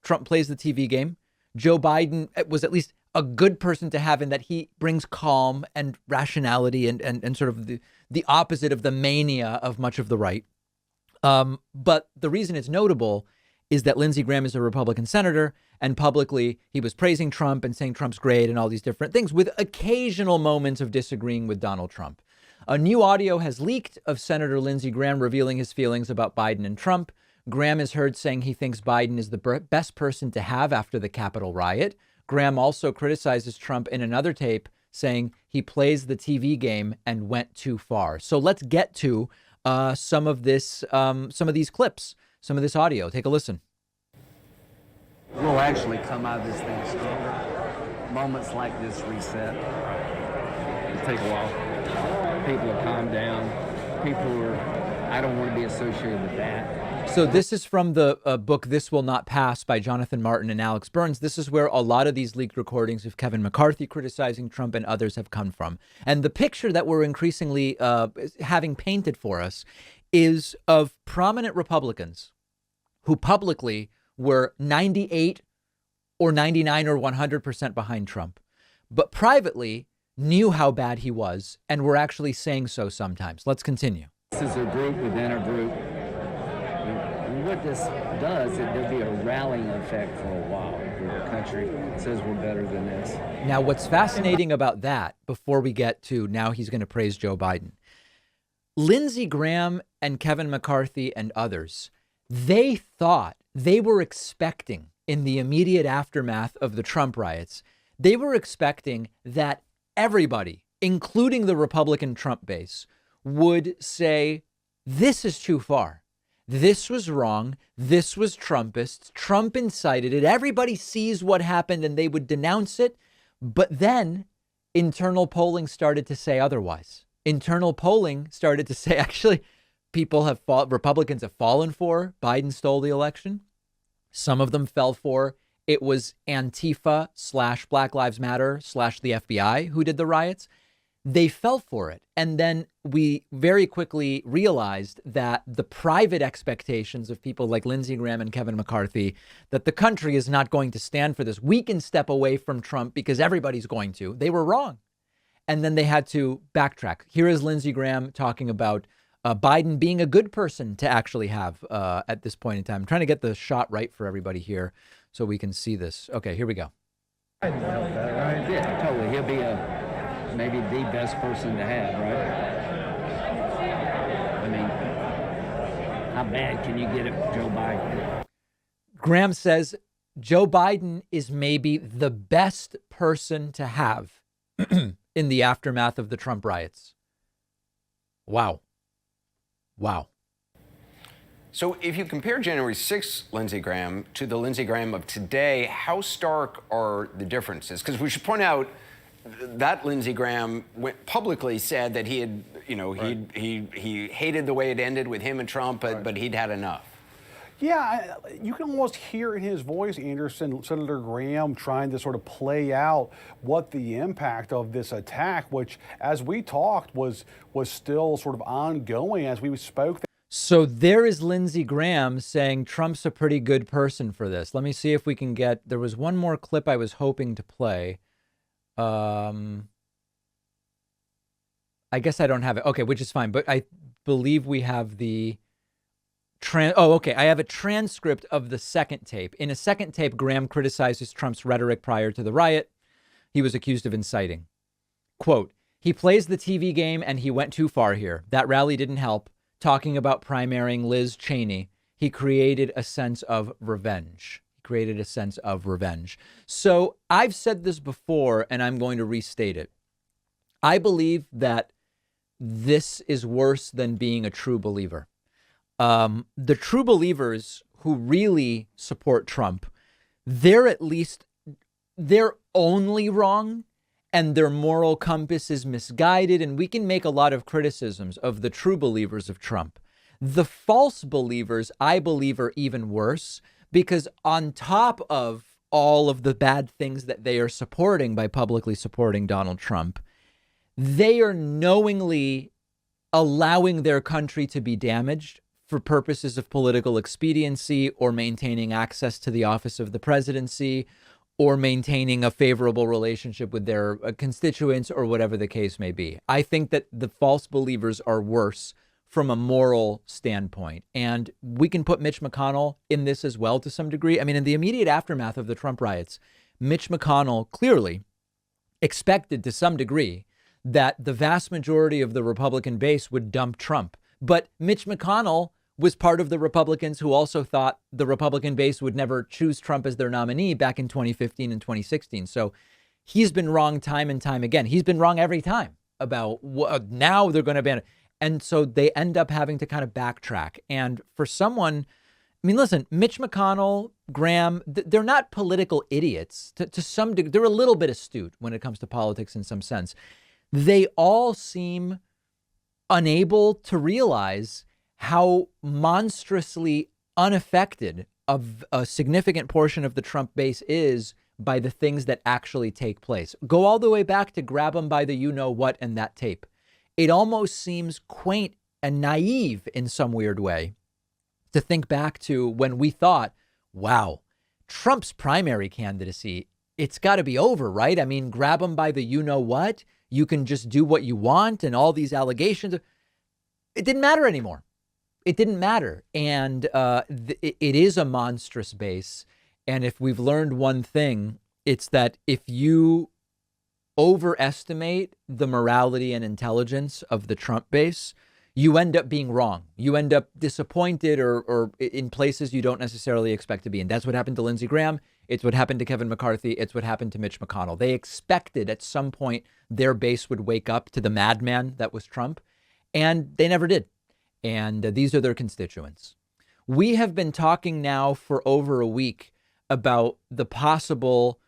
Trump plays the TV game. Joe Biden was at least a good person to have in that he brings calm and rationality and sort of the opposite of the mania of much of the right. But the reason it's notable is that Lindsey Graham is a Republican senator, and publicly he was praising Trump and saying Trump's great and all these different things, with occasional moments of disagreeing with Donald Trump. A new audio has leaked of Senator Lindsey Graham revealing his feelings about Biden and Trump. Graham is heard saying he thinks Biden is the best person to have after the Capitol riot. Graham also criticizes Trump in another tape, saying he plays the TV game and went too far. So let's get to some of these clips, some of this audio. Take a listen. We'll actually come out of this thing stronger. Moments like this reset. It'll take a while. People will calm down. I don't want to be associated with that. So this is from the book This Will Not Pass by Jonathan Martin and Alex Burns. This is where a lot of these leaked recordings of Kevin McCarthy criticizing Trump and others have come from. And the picture that we're increasingly having painted for us is of prominent Republicans who publicly were 98 or 99 or 100% behind Trump, but privately knew how bad he was and were actually saying so sometimes. Let's continue. This is a group within a group. And what this does, there'll be a rallying effect for a while where the country says we're better than this. Now, what's fascinating about that, before we get to now he's going to praise Joe Biden, Lindsey Graham and Kevin McCarthy and others, they thought, they were expecting in the immediate aftermath of the Trump riots, they were expecting that everybody, including the Republican Trump base, would say, this is too far. This was wrong. This was Trumpist. Trump incited it. Everybody sees what happened and they would denounce it. But then internal polling started to say otherwise. Internal polling started to say, actually, Republicans have fallen for Biden stole the election. Some of them fell for it was Antifa / Black Lives Matter / the FBI who did the riots. They fell for it. And then we very quickly realized that the private expectations of people like Lindsey Graham and Kevin McCarthy, that the country is not going to stand for this. We can step away from Trump because everybody's going to. They were wrong. And then they had to backtrack. Here is Lindsey Graham talking about Biden being a good person to actually have at this point in time. I'm trying to get the shot right for everybody here so we can see this. Okay, here we go. Right? Yeah, totally. He'll be maybe the best person to have, right? I mean, how bad can you get it with Joe Biden? Graham says Joe Biden is maybe the best person to have in the aftermath of the Trump riots. Wow. Wow. So if you compare January 6th Lindsey Graham to the Lindsey Graham of today, how stark are the differences? Because we should point out that Lindsey Graham publicly said that he had, he hated the way it ended with him and Trump, but he'd had enough. Yeah, you can almost hear in his voice, Anderson, Senator Graham trying to sort of play out what the impact of this attack, which, as we talked, was still sort of ongoing as we spoke. So there is Lindsey Graham saying Trump's a pretty good person for this. Let me see if we can get, there was one more clip I was hoping to play. I guess I don't have it. Okay, which is fine. But I believe we have the I have a transcript of the second tape. In a second tape, Graham criticizes Trump's rhetoric prior to the riot. He was accused of inciting. Quote, he plays the TV game and he went too far here. That rally didn't help. Talking about primarying Liz Cheney, he created a sense of revenge. So I've said this before, and I'm going to restate it. I believe that this is worse than being a true believer. The true believers who really support Trump, they're only wrong and their moral compass is misguided. And we can make a lot of criticisms of the true believers of Trump. The false believers, I believe, are even worse, because on top of all of the bad things that they are supporting by publicly supporting Donald Trump, they are knowingly allowing their country to be damaged for purposes of political expediency or maintaining access to the office of the presidency or maintaining a favorable relationship with their constituents or whatever the case may be. I think that the false believers are worse from a moral standpoint. And we can put Mitch McConnell in this as well to some degree. I mean, in the immediate aftermath of the Trump riots, Mitch McConnell clearly expected to some degree that the vast majority of the Republican base would dump Trump. But Mitch McConnell was part of the Republicans who also thought the Republican base would never choose Trump as their nominee back in 2015 and 2016. So he's been wrong time and time again. He's been wrong every time about now they're going to ban it. And so they end up having to kind of backtrack. And for someone, I mean, listen, Mitch McConnell, Graham, they're not political idiots. To some degree, they're a little bit astute when it comes to politics in some sense. They all seem unable to realize how monstrously unaffected of a significant portion of the Trump base is by the things that actually take place. Go all the way back to grab them by the you-know-what and that tape. It almost seems quaint and naive in some weird way to think back to when we thought, wow, Trump's primary candidacy, it's got to be over, right? I mean, grab them by the you-know-what. You can just do what you want and all these allegations. It didn't matter anymore. It didn't matter. And it is a monstrous base. And if we've learned one thing, it's that if you overestimate the morality and intelligence of the Trump base, you end up being wrong. You end up disappointed or in places you don't necessarily expect to be. And that's what happened to Lindsey Graham. It's what happened to Kevin McCarthy. It's what happened to Mitch McConnell. They expected at some point their base would wake up to the madman that was Trump, and they never did. And these are their constituents. We have been talking now for over a week about the possible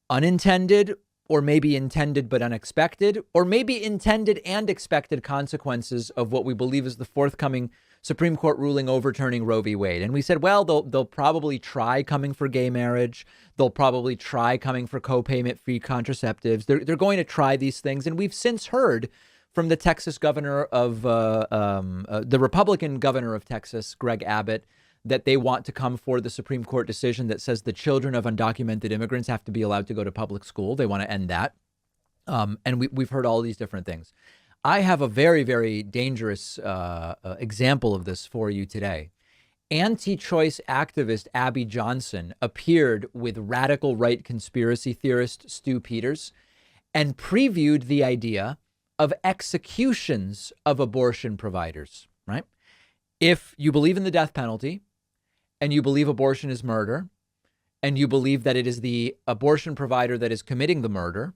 unintended or maybe intended but unexpected, or maybe intended and expected consequences of what we believe is the forthcoming Supreme Court ruling overturning Roe v. Wade. And we said, well, they'll probably try coming for gay marriage. They'll probably try coming for co-payment-free contraceptives. They're going to try these things. And we've since heard from the Texas governor of the Republican governor of Texas, Greg Abbott, that they want to come for the Supreme Court decision that says the children of undocumented immigrants have to be allowed to go to public school. They want to end that. And we've heard all these different things. I have a very, very dangerous example of this for you today. Anti-choice activist Abby Johnson appeared with radical right conspiracy theorist Stu Peters and previewed the idea of executions of abortion providers, right? If you believe in the death penalty and you believe abortion is murder and you believe that it is the abortion provider that is committing the murder,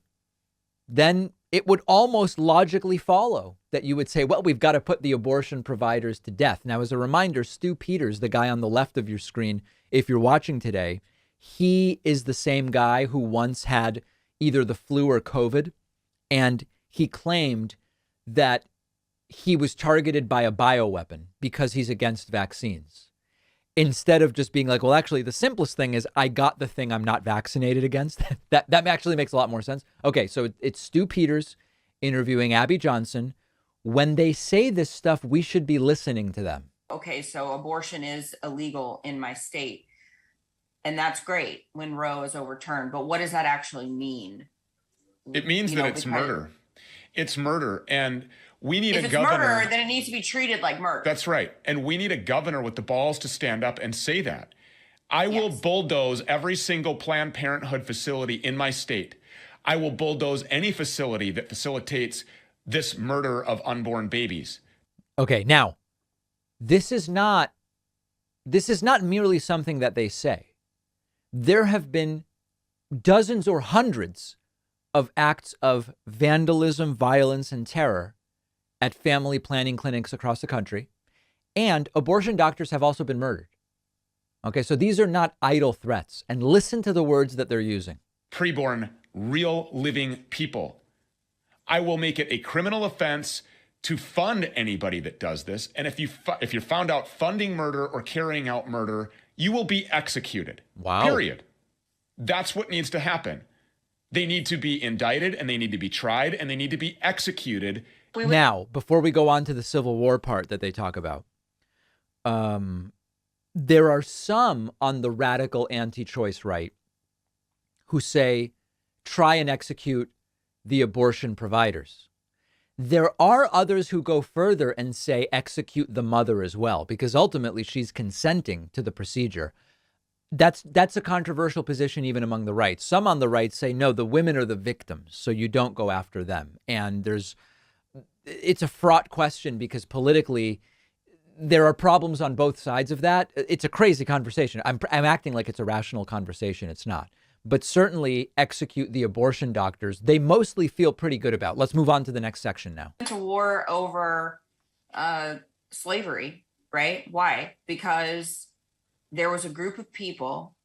then it would almost logically follow that you would say, well, we've got to put the abortion providers to death. Now, as a reminder, Stu Peters, the guy on the left of your screen, if you're watching today, he is the same guy who once had either the flu or COVID, and he claimed that he was targeted by a bioweapon because he's against vaccines. Instead of just being like, well, actually, the simplest thing is I got the thing I'm not vaccinated against. that actually makes a lot more sense. Okay, so it's Stu Peters interviewing Abby Johnson. When they say this stuff, we should be listening to them. Okay, so abortion is illegal in my state. And that's great when Roe is overturned. But what does that actually mean? It means that it's murder. It's murder. And we need a governor. If it's murder, then it needs to be treated like murder. That's right. And we need a governor with the balls to stand up and say that. I will bulldoze every single Planned Parenthood facility in my state. I will bulldoze any facility that facilitates this murder of unborn babies. Okay, now, this is not merely something that they say. There have been dozens or hundreds of acts of vandalism, violence, and terror at family planning clinics across the country. And abortion doctors have also been murdered. Okay, so these are not idle threats. And listen to the words that they're using. Preborn, real living people. I will make it a criminal offense to fund anybody that does this. And if you're found out funding murder or carrying out murder, you will be executed. Wow. Period. That's what needs to happen. They need to be indicted and they need to be tried and they need to be executed. Now, before we go on to the Civil War part that they talk about, there are some on the radical anti-choice right who say, try and execute the abortion providers. There are others who go further and say execute the mother as well, because ultimately she's consenting to the procedure. That's a controversial position even among the right. Some on the right say, no, the women are the victims, so you don't go after them. And it's a fraught question because politically there are problems on both sides of that. It's a crazy conversation. I'm acting like it's a rational conversation. It's not. But certainly execute the abortion doctors. They mostly feel pretty good about. Let's move on to the next section now. To war over slavery, right? Why? Because there was a group of people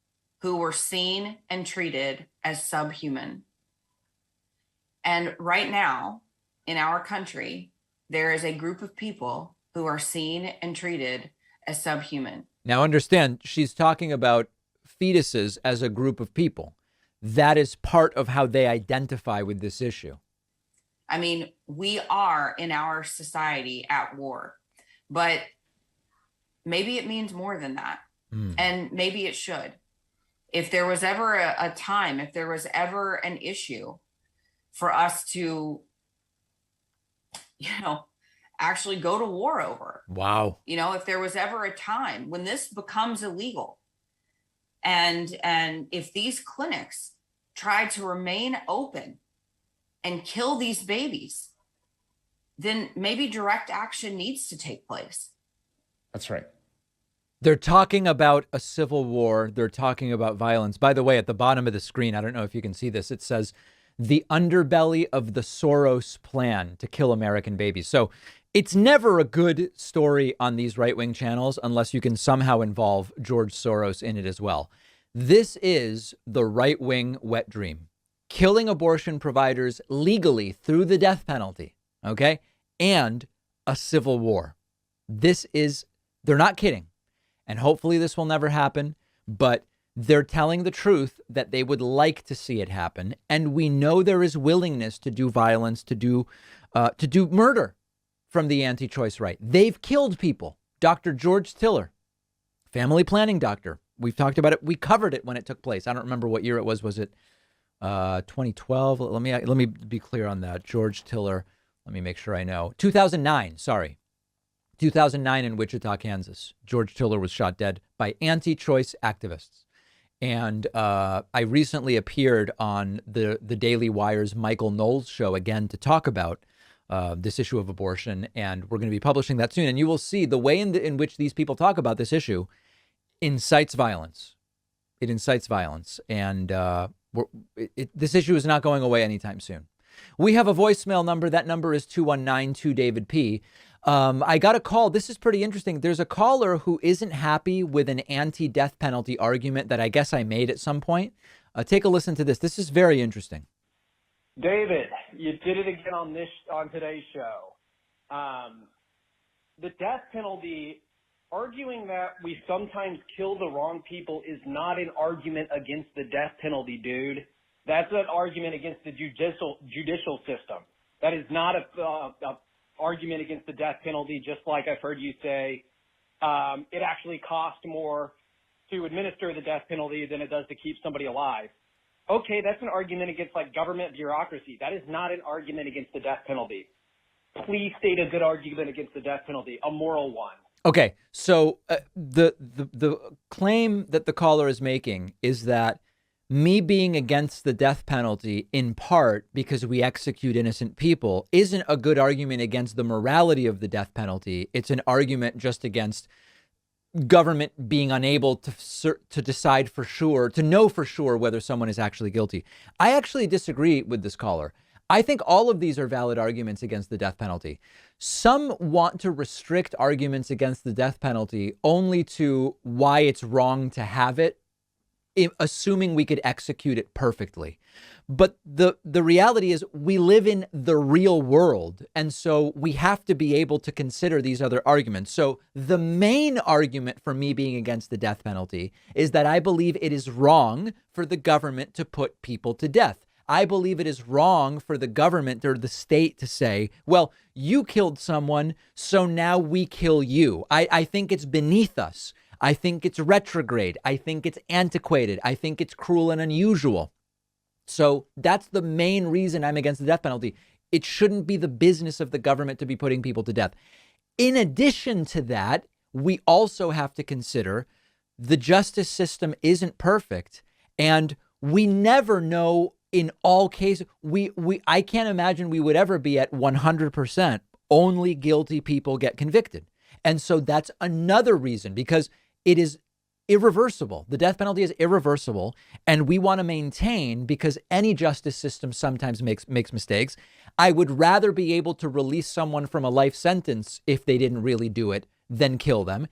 who were seen and treated as subhuman. And right now in our country, there is a group of people who are seen and treated as subhuman. Now understand, she's talking about fetuses as a group of people. That is part of how they identify with this issue. I mean, we are in our society at war, but maybe it means more than that. And maybe it should. If there was ever a time, if there was ever an issue for us to, actually go to war over. Wow. If there was ever a time when this becomes illegal and if these clinics try to remain open and kill these babies, then maybe direct action needs to take place. That's right. They're talking about a civil war. They're talking about violence. By the way, at the bottom of the screen, I don't know if you can see this, it says the underbelly of the Soros plan to kill American babies. So it's never a good story on these right-wing channels unless you can somehow involve George Soros in it as well. This is the right-wing wet dream. Killing abortion providers legally through the death penalty, okay? And a civil war. They're not kidding. And hopefully this will never happen, but they're telling the truth that they would like to see it happen. And we know there is willingness to do violence, to do murder from the anti-choice right. They've killed people. Dr. George Tiller, family planning doctor. We've talked about it. We covered it when it took place. I don't remember what year it was. Was it 2012? Let me be clear on that. George Tiller. Let me make sure I know. 2009. Sorry. 2009 in Wichita, Kansas. George Tiller was shot dead by anti-choice activists. And I recently appeared on the Daily Wire's Michael Knowles show again to talk about this issue of abortion. And we're going to be publishing that soon. And you will see the way in which these people talk about this issue incites violence. It incites violence. And this issue is not going away anytime soon. We have a voicemail number. That number is 2192-DAVID-P. I got a call. This is pretty interesting. There's a caller who isn't happy with an anti-death penalty argument that I guess I made at some point. Take a listen to this. This is very interesting. David, you did it again on today's show. The death penalty, arguing that we sometimes kill the wrong people is not an argument against the death penalty, dude. That's an argument against the judicial system. That is not a argument against the death penalty, just like I've heard you say it actually costs more to administer the death penalty than it does to keep somebody alive. Okay, that's an argument against like government bureaucracy. That is not an argument against the death penalty. Please state a good argument against the death penalty, a moral one. Okay, so the claim that the caller is making is that me being against the death penalty in part because we execute innocent people isn't a good argument against the morality of the death penalty. It's an argument just against government being unable to decide for sure, to know for sure whether someone is actually guilty. I actually disagree with this caller. I think all of these are valid arguments against the death penalty. Some want to restrict arguments against the death penalty only to why it's wrong to have it, assuming we could execute it perfectly. But the reality is we live in the real world. And so we have to be able to consider these other arguments. So the main argument for me being against the death penalty is that I believe it is wrong for the government to put people to death. I believe it is wrong for the government or the state to say, well, you killed someone, so now we kill you. I think it's beneath us. I think it's retrograde. I think it's antiquated. I think it's cruel and unusual. So that's the main reason I'm against the death penalty. It shouldn't be the business of the government to be putting people to death. In addition to that, we also have to consider the justice system isn't perfect, and we never know in all cases. I can't imagine we would ever be at 100%. Only guilty people get convicted. And so that's another reason, because it is irreversible. The death penalty is irreversible, and we want to maintain, because any justice system sometimes makes mistakes. I would rather be able to release someone from a life sentence if they didn't really do it than kill them.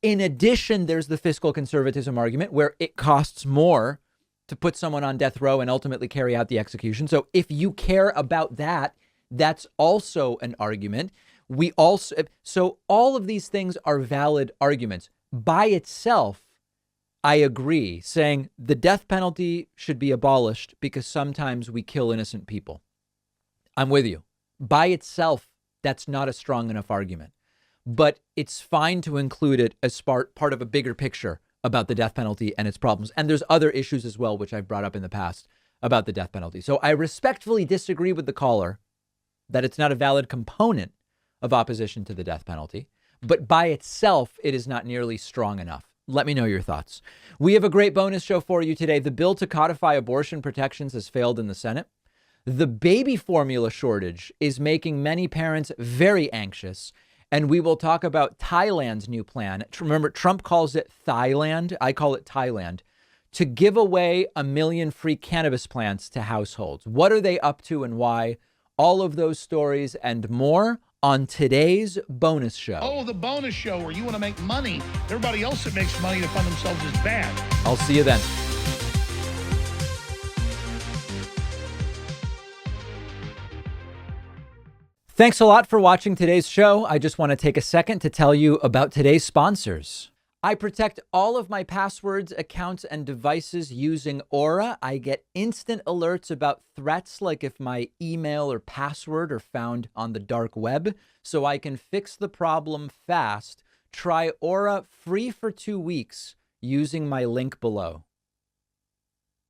In addition, there's the fiscal conservatism argument, where it costs more to put someone on death row and ultimately carry out the execution. So if you care about that, that's also an argument. So all of these things are valid arguments. By itself, I agree, saying the death penalty should be abolished because sometimes we kill innocent people. I'm with you. By itself, that's not a strong enough argument. But it's fine to include it as part of a bigger picture about the death penalty and its problems. And there's other issues as well, which I've brought up in the past about the death penalty. So I respectfully disagree with the caller that it's not a valid component of opposition to the death penalty. But by itself, it is not nearly strong enough. Let me know your thoughts. We have a great bonus show for you today. The bill to codify abortion protections has failed in the Senate. The baby formula shortage is making many parents very anxious. And we will talk about Thailand's new plan. Remember, Trump calls it Thailand. I call it Thailand. To give away 1 million free cannabis plants to households. What are they up to and why? All of those stories and more on today's bonus show. Oh, the bonus show where you want to make money. Everybody else that makes money to fund themselves is bad. I'll see you then. Thanks a lot for watching today's show. I just want to take a second to tell you about today's sponsors. I protect all of my passwords, accounts, and devices using Aura. I get instant alerts about threats, like if my email or password are found on the dark web, so I can fix the problem fast. Try Aura free for 2 weeks using my link below.